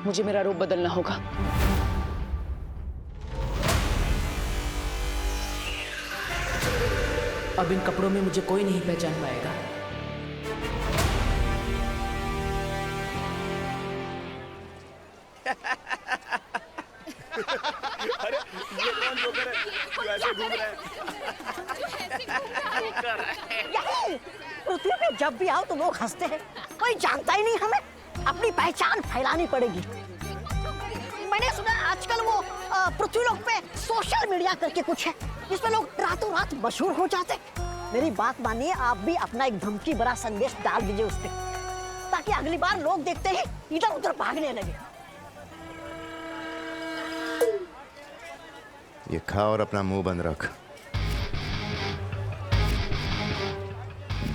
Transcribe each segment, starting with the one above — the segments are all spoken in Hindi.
मुझे मेरा रूप बदलना होगा। अब इन कपड़ों में मुझे कोई नहीं पहचान पाएगा। अरे ये कौन जोकर है? जो ऐसे घूम रहा है? पृथ्वी पे जब भी आओ तो लोग हंसते हैं, कोई जानता ही नहीं हमें। अपनी पहचान फैलानी पड़ेगी। मैंने सुना आजकल वो पृथ्वी लोक पे सोशल मीडिया करके कुछ है, जिसमें लोग रातों रात मशहूर हो जाते। मेरी बात मानिए, आप भी अपना एक धमकी भरा संदेश डाल दीजिए उस पे, ताकि अगली बार लोग देखते ही इधर उधर भागने लगे। ये खा और अपना मुंह बंद रख।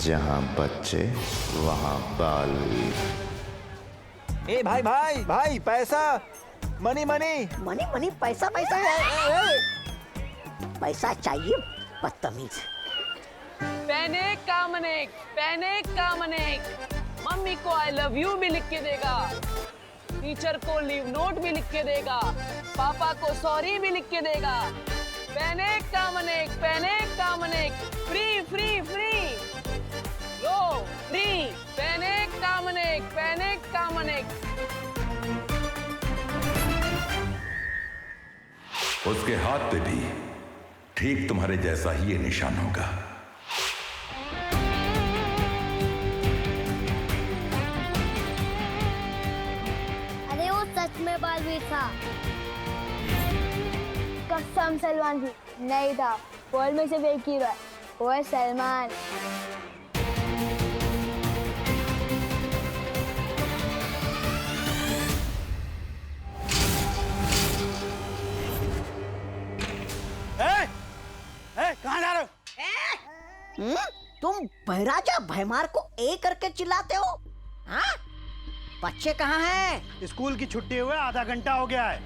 जहां बच्चे वहां बाल। ए भाई भाई भाई, पैसा, मनी मनी मनी मनी, पैसा पैसा है। पैसा चाहिए बदतमीज। पैनिक मम्मी को आई लव यू भी लिख के देगा, टीचर को लीव नोट भी लिख के देगा, पापा को सॉरी भी लिख के देगा। पैनिक फ्री फ्री फ्री लो फ्री। पैनिक उसके हाथ पे भी ठीक तुम्हारे जैसा ही ये निशान होगा। अरे वो सच में बालवीर था। कसम सलमान जी, नहीं था। वर्ल्ड में सिर्फ एक हीरो है, वो है सलमान। कहाँ जा रहे हो? तुम बहराजा भैमार को ए करके चिल्लाते हो? हाँ? बच्चे कहाँ हैं? स्कूल की छुट्टी हुए आधा घंटा हो गया है।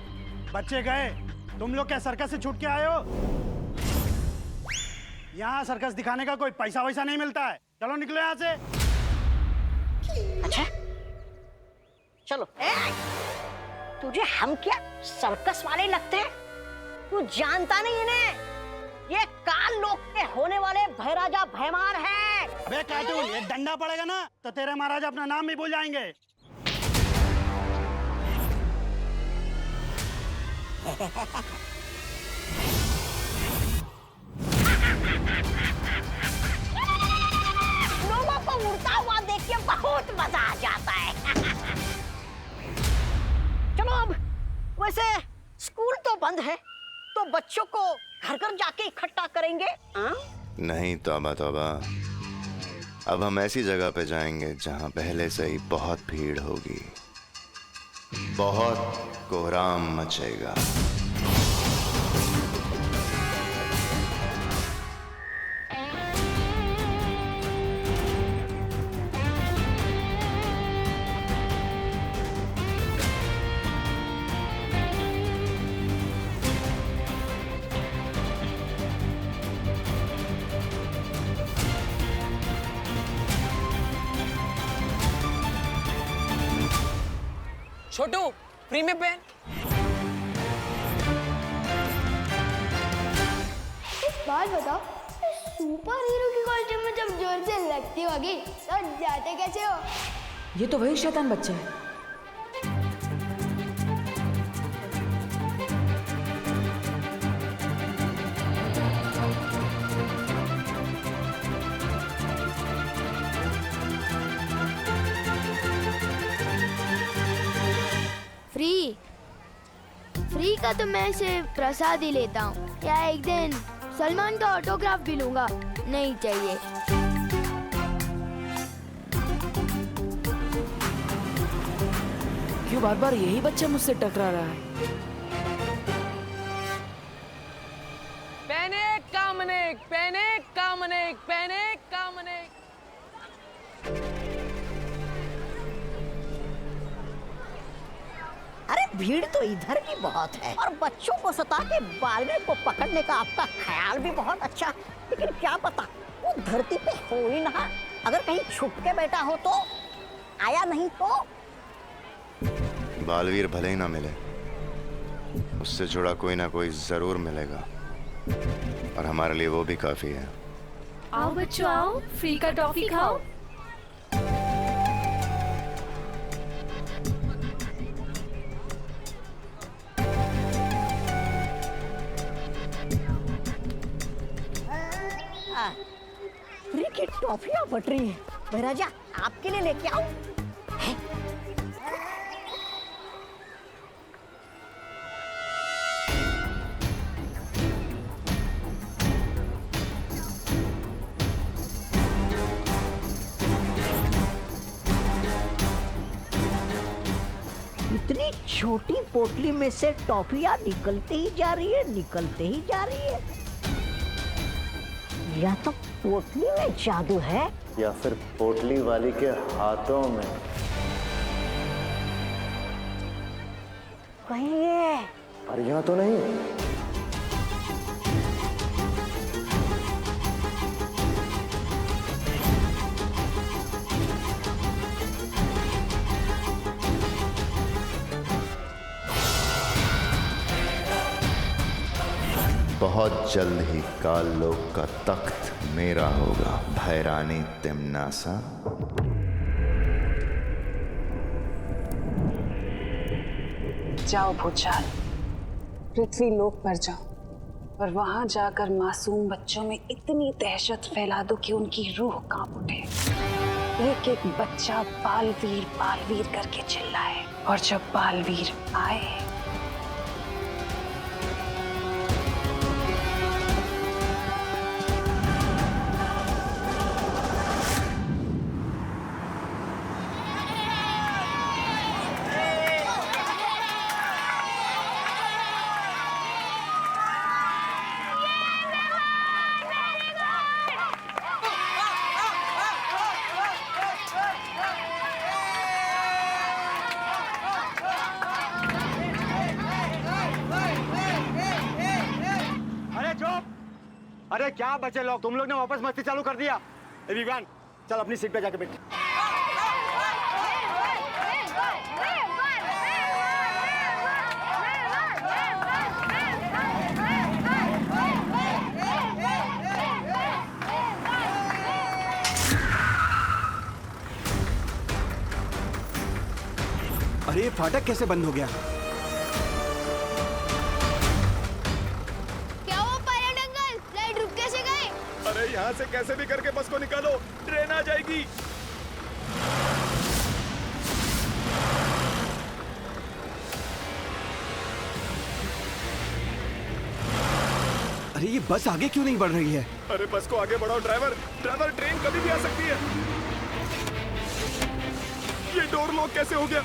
बच्चे गए, तुम लोग क्या सर्कस से छूट के आए हो? यहाँ सर्कस दिखाने का कोई पैसा वैसा नहीं मिलता है। चलो निकलो यहाँ से। अच्छा चलो। तुझे हम क्या सर्कस वाले लगते हैं? तू जानता नहीं इन्हें? ये काल लोक के होने वाले भैराजा भैमार है। अबे कार्टून, एक डंडा पड़ेगा ना तो तेरे महाराजा अपना नाम भी भूल जाएंगे। लोगों को उड़ता हुआ देख के बहुत मजा आ जाता है। चलो अब, वैसे स्कूल तो बंद है, तो बच्चों को घर घर जाके इकट्ठा करेंगे। नहीं तौबा तौबा, अब हम ऐसी जगह पे जाएंगे जहां पहले से ही बहुत भीड़ होगी, बहुत कोहराम मचेगा। छोटू फ्री में पेन। एक बात बताओ, सुपर हीरो की क्वालिटी में जब जोर से लगती होगी तो जाते कैसे हो? ये तो वही शैतान बच्चा है। फ्री का तो मैं सिर्फ प्रसाद ही लेता हूँ, या एक दिन सलमान का ऑटोग्राफ भी लूंगा। नहीं चाहिए। क्यों बार बार यही बच्चा मुझसे टकरा रहा है? पैनिक अरे भीड़ तो इधर भी बहुत है, और बच्चों को सता के बालवीर को पकड़ने का आपका ख्याल भी बहुत अच्छा, लेकिन क्या पता वो धरती पे हो ही ना। अगर कहीं छुप के बैठा हो तो, आया नहीं तो। बालवीर भले ही ना मिले, उससे जुड़ा कोई ना कोई जरूर मिलेगा, और हमारे लिए वो भी काफी है। आओ बच्चों आओ, फ्री का टॉफी खाओ। फ्री की टॉफियां बट रही है। महाराजा आपके लिए लेके आओ। इतनी छोटी पोटली में से टॉफियां निकलते ही जा रही है, निकलते ही जा रही है। या तो पोटली में जादू है, या फिर पोटली वाली के हाथों में। कहीं ये परियां तो नहीं? बहुत जल्द ही काल लोक का तख्त मेरा होगा, भैरानी तिम्नासा। जाओ भूचाल, पृथ्वी लोक पर जाओ और वहां जाकर मासूम बच्चों में इतनी दहशत फैला दो कि उनकी रूह कांप उठे। एक एक बच्चा बालवीर करके चिल्लाए, और जब बालवीर आए अरे क्या बचे लोग, तुम लोग ने वापस मस्ती चालू कर दिया। विवान चल अपनी सीट पे जाके बैठ। अरे ये फाटक कैसे बंद हो गया? यहाँ से कैसे भी करके बस को निकालो, ट्रेन आ जाएगी। अरे ये बस आगे क्यों नहीं बढ़ रही है? अरे बस को आगे बढ़ाओ ड्राइवर, ड्राइवर ट्रेन कभी भी आ सकती है। ये डोर लॉक कैसे हो गया?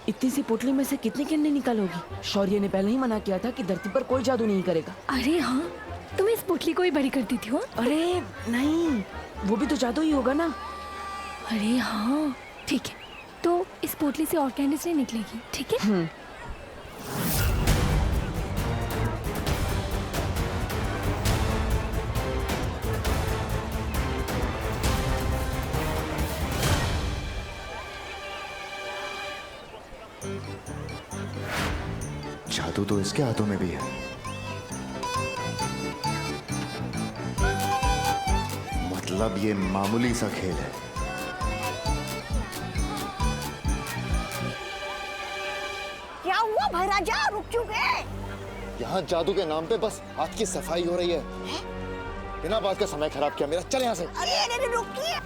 इतनी सी पोटली में से कितने किन्ने निकालोगी? शौर्य ने पहले ही मना किया था कि धरती पर कोई जादू नहीं करेगा। अरे हाँ, तुम इस पोटली को ही बड़ी कर दी थी। हो? अरे नहीं, वो भी तो जादू ही होगा ना। अरे हाँ ठीक है, तो इस पोटली से और कैंडीज नहीं निकलेगी, ठीक है? जादू तो इसके हाथों में भी है। मतलब ये मामूली सा खेल है। क्या हुआ भैराजा, रुक क्यों गए? यहाँ जादू के नाम पे बस हाथ की सफाई हो रही है। बिना बात का समय खराब किया मेरा, चल यहाँ से। अरे अरे रुकिए।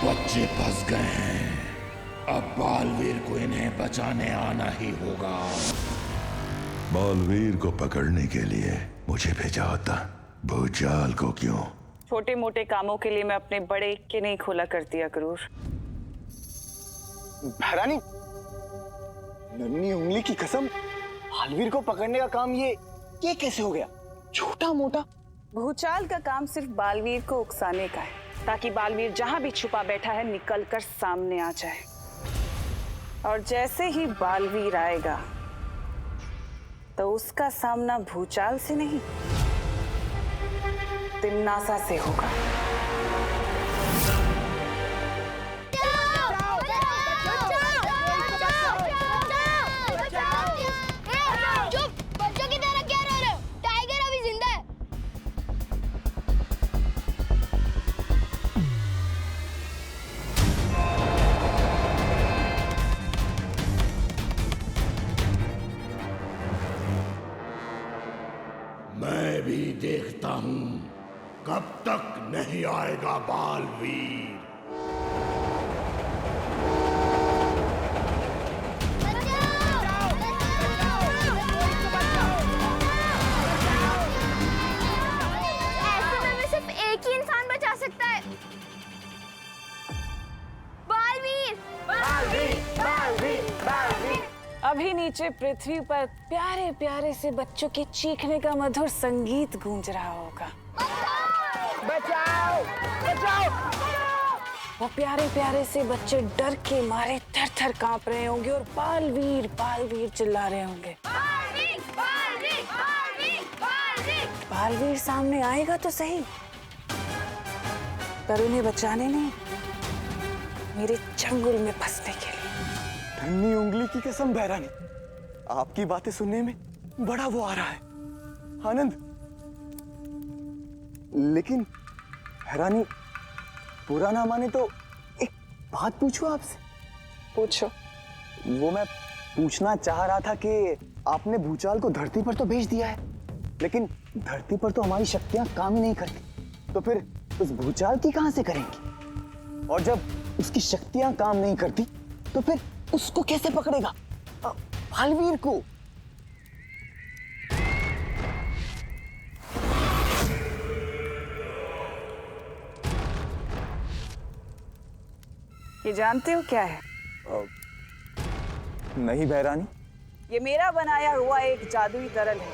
बच्चे फंस गए हैं, अब बालवीर को इन्हें बचाने आना ही होगा। बालवीर को पकड़ने के लिए मुझे भेजा होता, भूचाल को क्यों? छोटे मोटे कामों के लिए मैं अपने बड़े के नहीं खोला करती अक्रूर। भैरानी, नन्ही उंगली की कसम, बालवीर को पकड़ने का काम ये कैसे हो गया? छोटा मोटा भूचाल का काम सिर्फ बालवीर को उकसाने का है, ताकि बालवीर जहां भी छुपा बैठा है निकलकर सामने आ जाए। और जैसे ही बालवीर आएगा तो उसका सामना भूचाल से नहीं, तिम्नासा से होगा। बच्चों की तरह क्या रो रहे हो? टाइगर अभी जिंदा है। मैं भी देखता हूं कब तक नहीं आएगा बालवीर। ऐसे में सिर्फ एक ही इंसान बचा सकता है। बालवीर! बालवीर! बालवीर! बालवीर! अभी नीचे पृथ्वी पर प्यारे प्यारे से बच्चों के चीखने का मधुर संगीत गूंज रहा होगा। बचाओ! बचाओ! वो प्यारे प्यारे से बच्चे डर के मारे थर थर कांप रहे होंगे और बालवीर बालवीर चिल्ला रहे होंगे। बालवीर! बालवीर! बालवीर! बालवीर! बालवीर सामने आएगा तो सही, पर उन्हें बचाने नहीं, मेरे चंगुल में फंसने के लिए। नन्ही उंगली की कसम भैरानी, आपकी बातें सुनने में बड़ा वो आ रहा है, आनंद। लेकिन भैरानी, बुरा ना माने तो एक बात पूछूं आपसे? पूछो। वो मैं पूछना चाह रहा था कि आपने भूचाल को धरती पर तो भेज दिया है, लेकिन धरती पर तो हमारी शक्तियां काम ही नहीं करती, तो फिर उस भूचाल की कहां से करेंगे? और जब उसकी शक्तियां काम नहीं करती तो फिर उसको कैसे पकड़ेगा, बालवीर को? ये जानते हो क्या है? नहीं भैरानी। ये मेरा बनाया हुआ एक जादुई तरल है।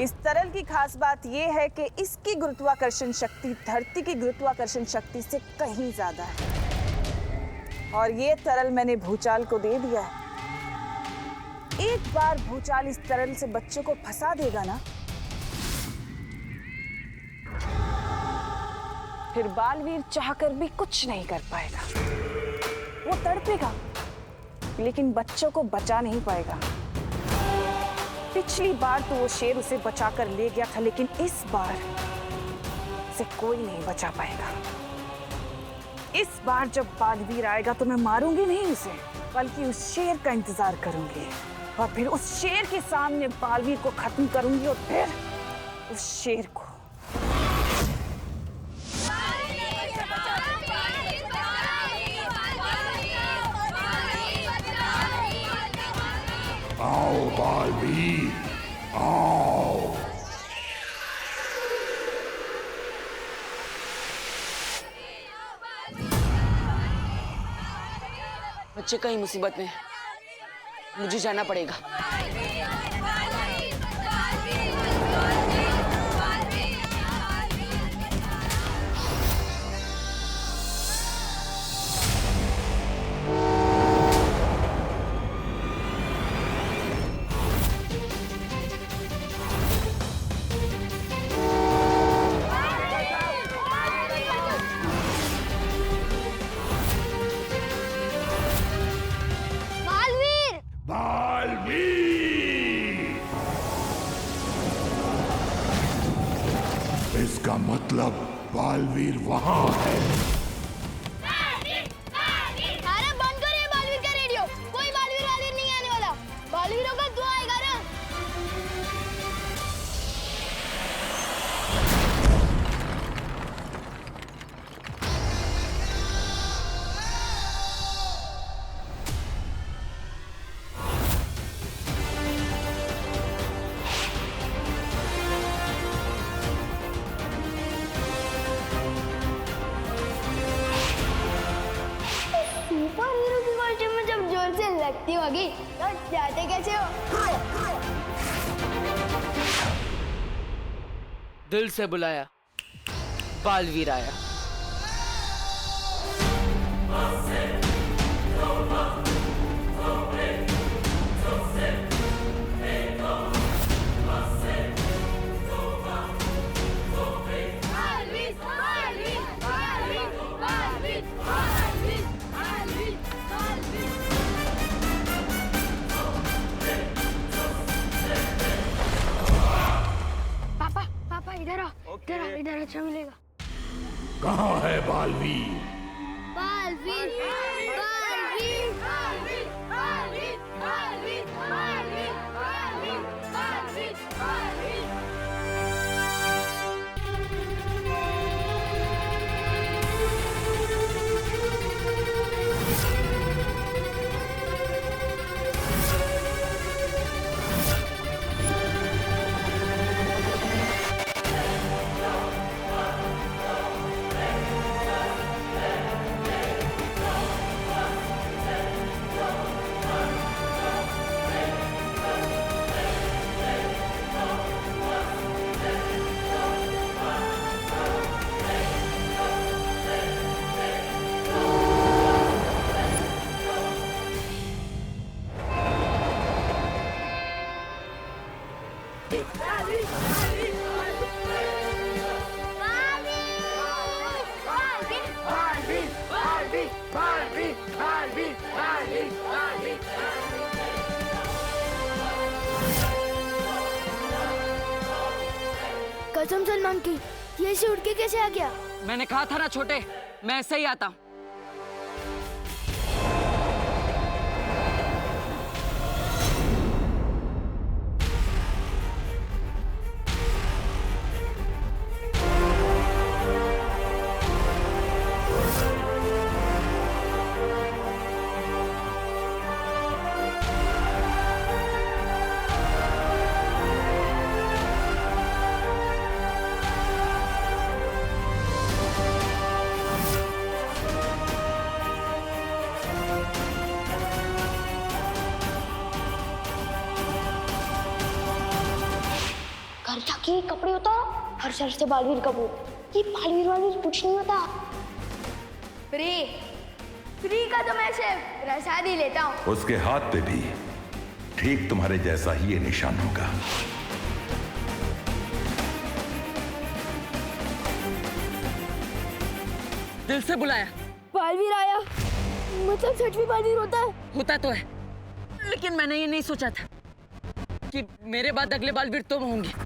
इस तरल की खास बात यह है कि इसकी गुरुत्वाकर्षण शक्ति धरती की गुरुत्वाकर्षण शक्ति से कहीं ज्यादा है। और ये तरल मैंने भूचाल को दे दिया है। एक बार भूचाल इस तरल से बच्चों को फंसा देगा ना, फिर बालवीर चाहकर भी कुछ नहीं कर पाएगा। वो तड़पेगा लेकिन बच्चों को बचा नहीं पाएगा। पिछली बार तो वो शेर उसे बचाकर ले गया था, लेकिन इस बार से कोई नहीं बचा पाएगा। इस बार जब बालवीर आएगा तो मैं मारूंगी नहीं उसे, बल्कि उस शेर का इंतजार करूंगी और फिर उस शेर के सामने बालवीर को खत्म करूंगी और फिर उस शेर को। आओ बालवीर, आओ। बच्चे कहीं मुसीबत में, मुझे जाना पड़ेगा। इसका मतलब बालवीर वहां है। अरे बंद करो ये बालवीर का रेडियो, कोई बालवीर नहीं आने वाला। बालवीरों का दुआ आएगा ना। सुपर हीरो की कॉस्ट्यूम में जब जोर से लगती होगी तो जाते कैसे हो? दिल से बुलाया, बालवीर आया। पापा इधर आओ, इधर अच्छा मिलेगा। कहाँ है बालवीर? बालवीर, बालवीर, बालवीर, बालवीर, बालवीर, बालवीर, बालवीर, बालवीर, बालवीर। कसम सलमान की, ये ऐसे उड़ के कैसे आ गया? मैंने कहा था ना छोटे, मैं ऐसे ही आता हूँ। घर जाके कपड़े उतारो, हर शहर से बालवीर कपूर। ये बालवीर कुछ नहीं होता। फ्री का तो मैं सिर्फ प्रसाद ही लेता हूँ। उसके हाथ पे भी ठीक तुम्हारे जैसा ही ये निशान होगा। दिल से बुलाया, बालवीर आया, मतलब सच में बालवीर होता है? होता तो है, लेकिन मैंने ये नहीं सोचा था कि मेरे बाद अगले बालवीर तुम होंगे।